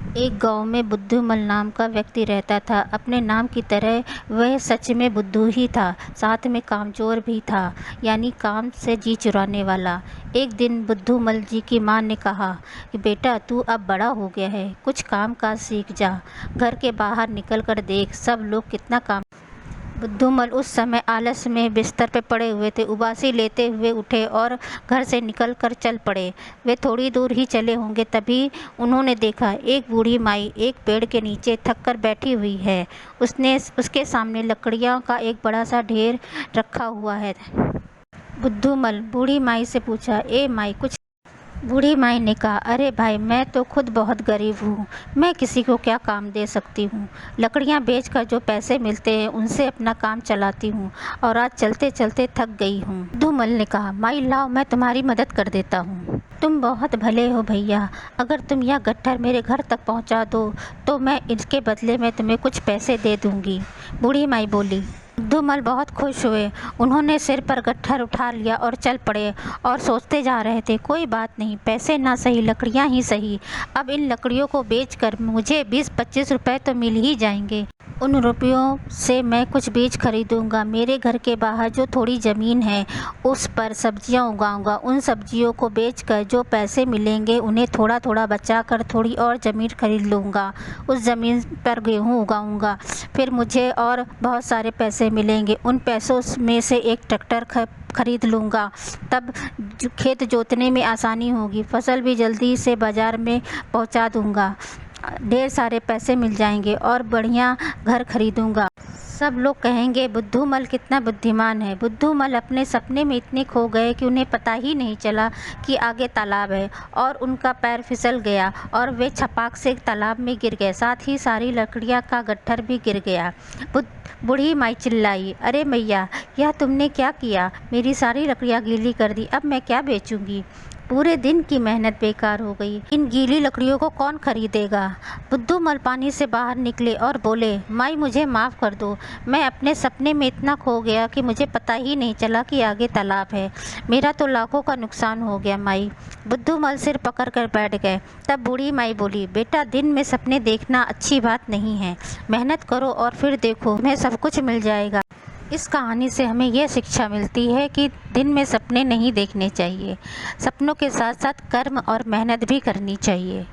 एक गांव में बुद्धूमल नाम का व्यक्ति रहता था। अपने नाम की तरह वह सच में बुद्धू ही था, साथ में कामचोर भी था, यानी काम से जी चुराने वाला। एक दिन बुद्धूमल जी की माँ ने कहा कि बेटा, तू अब बड़ा हो गया है, कुछ काम काज सीख जा। घर के बाहर निकल कर देख, सब लोग कितना काम। बुद्धूमल उस समय आलस में बिस्तर पर पड़े हुए थे। उबासी लेते हुए उठे और घर से निकल कर चल पड़े। वे थोड़ी दूर ही चले होंगे, तभी उन्होंने देखा एक बूढ़ी माई एक पेड़ के नीचे थक कर बैठी हुई है। उसने उसके सामने लकड़ियों का एक बड़ा सा ढेर रखा हुआ है। बुद्धूमल बूढ़ी माई से पूछा, ए माई, कुछ। बूढ़ी माई ने कहा, अरे भाई, मैं तो खुद बहुत गरीब हूँ, मैं किसी को क्या काम दे सकती हूँ। लकड़ियाँ बेचकर जो पैसे मिलते हैं उनसे अपना काम चलाती हूँ, और आज चलते चलते थक गई हूँ। धूमल ने कहा, माई लाओ, मैं तुम्हारी मदद कर देता हूँ। तुम बहुत भले हो भैया, अगर तुम यह गट्ठर मेरे घर तक पहुँचा दो तो मैं इसके बदले में तुम्हें कुछ पैसे दे दूँगी। बूढ़ी माई बोली। धूमल बहुत खुश हुए। उन्होंने सिर पर गट्ठर उठा लिया और चल पड़े, और सोचते जा रहे थे, कोई बात नहीं, पैसे ना सही, लकड़ियाँ ही सही। अब इन लकड़ियों को बेचकर मुझे 20-25 रुपए तो मिल ही जाएंगे। उन रुपयों से मैं कुछ बीज खरीदूंगा। मेरे घर के बाहर जो थोड़ी ज़मीन है उस पर सब्जियां उगाऊंगा। उन सब्जियों को बेचकर जो पैसे मिलेंगे उन्हें थोड़ा थोड़ा बचा कर थोड़ी और ज़मीन खरीद लूँगा। उस ज़मीन पर गेहूँ उगाऊंगा, फिर मुझे और बहुत सारे पैसे मिलेंगे। उन पैसों में से एक ट्रैक्टर खरीद लूँगा। तब खेत जोतने में आसानी होगी, फसल भी जल्दी से बाज़ार में पहुँचा दूँगा। ढेर सारे पैसे मिल जाएंगे और बढ़िया घर खरीदूंगा। सब लोग कहेंगे, बुद्धूमल कितना बुद्धिमान है। बुद्धूमल अपने सपने में इतने खो गए कि उन्हें पता ही नहीं चला कि आगे तालाब है, और उनका पैर फिसल गया और वे छपाक से तालाब में गिर गए। साथ ही सारी लकड़ियाँ का गट्ठर भी गिर गया। बूढ़ी माई चिल्लाई, अरे मैया, यह तुमने क्या किया? मेरी सारी लकड़ियाँ गीली कर दी, अब मैं क्या बेचूंगी? पूरे दिन की मेहनत बेकार हो गई। इन गीली लकड़ियों को कौन खरीदेगा? बुद्धूमल पानी से बाहर निकले और बोले, माई, मुझे माफ़ कर दो, मैं अपने सपने में इतना खो गया कि मुझे पता ही नहीं चला कि आगे तालाब है। मेरा तो लाखों का नुकसान हो गया माई। बुद्धूमल सिर पकड़ कर बैठ गए। तब बूढ़ी माई बोली, बेटा, दिन में सपने देखना अच्छी बात नहीं है। मेहनत करो और फिर देखो, तुम्हें सब कुछ मिल जाएगा। इस कहानी से हमें यह शिक्षा मिलती है कि दिन में सपने नहीं देखने चाहिए, सपनों के साथ साथ कर्म और मेहनत भी करनी चाहिए।